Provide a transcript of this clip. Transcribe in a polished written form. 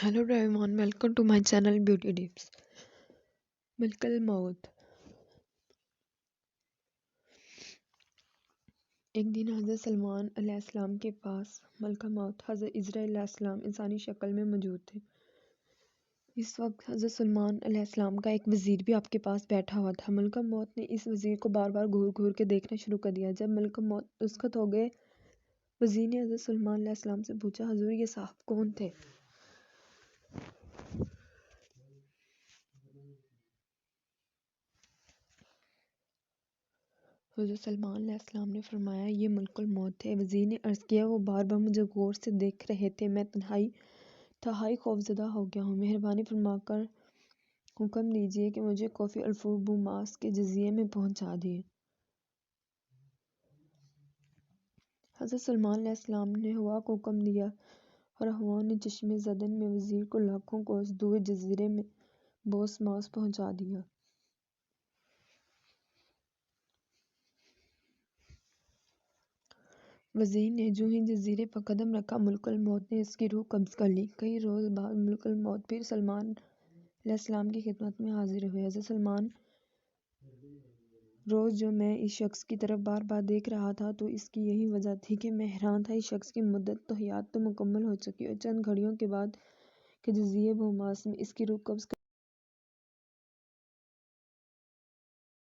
Hello everyone, welcome to my channel Beauty Tips. ملک الموت. ایک دن حضرت سلمان علیہ السلام کے پاس ملک الموت حضرت عزرائیل علیہ السلام انسانی شکل میں موجود تھے. اس وقت حضرت سلمان علیہ السلام کا ایک وزیر بھی آپ کے پاس بیٹھا ہوا تھا. ملک الموت نے اس وزیر کو بار بار گھور گھور کے دیکھنا شروع کر دیا. جب ملک الموت رخصت ہو گئے، وزیر نے حضرت سلمان علیہ السلام سے پوچھا، حضور یہ صاحب کون تھے؟ حضرت سلمان علیہ السلام نے فرمایا، یہ ملک الموت تھے. وزیر نے عرض کیا، وہ بار بار مجھے غور سے دیکھ رہے تھے. میں تہائی خوفزدہ ہو گیا ہوں. مہربانی فرما کر حکم دیجئے کہ مجھے کوفی الفو-بوماس کے جزیرے میں پہنچا دیں. حضرت سلمان علیہ السلام نے ہوا کو حکم دیا اور ہوا نے چشمِ زدن میں وزیر کو لاکھوں کوس دور جزیرے میں بوسماس پہنچا دیا. وزیر نے جو ہی جزیرے پر قدم رکھا، ملک الموت نے اس کی روح قبض کر لی. کئی روز بعد ملک الموت پھر سلمان علیہ السلام کی خدمت میں حاضر ہوئے. حضرت سلمان، روز جو میں اس شخص کی طرف بار بار دیکھ رہا تھا تو اس کی یہی وجہ تھی کہ میں حیران تھا. اس شخص کی مدت تو حیات تو مکمل ہو چکی اور چند گھڑیوں کے بعد کہ جزیرے بوماس میں اس کی روح قبض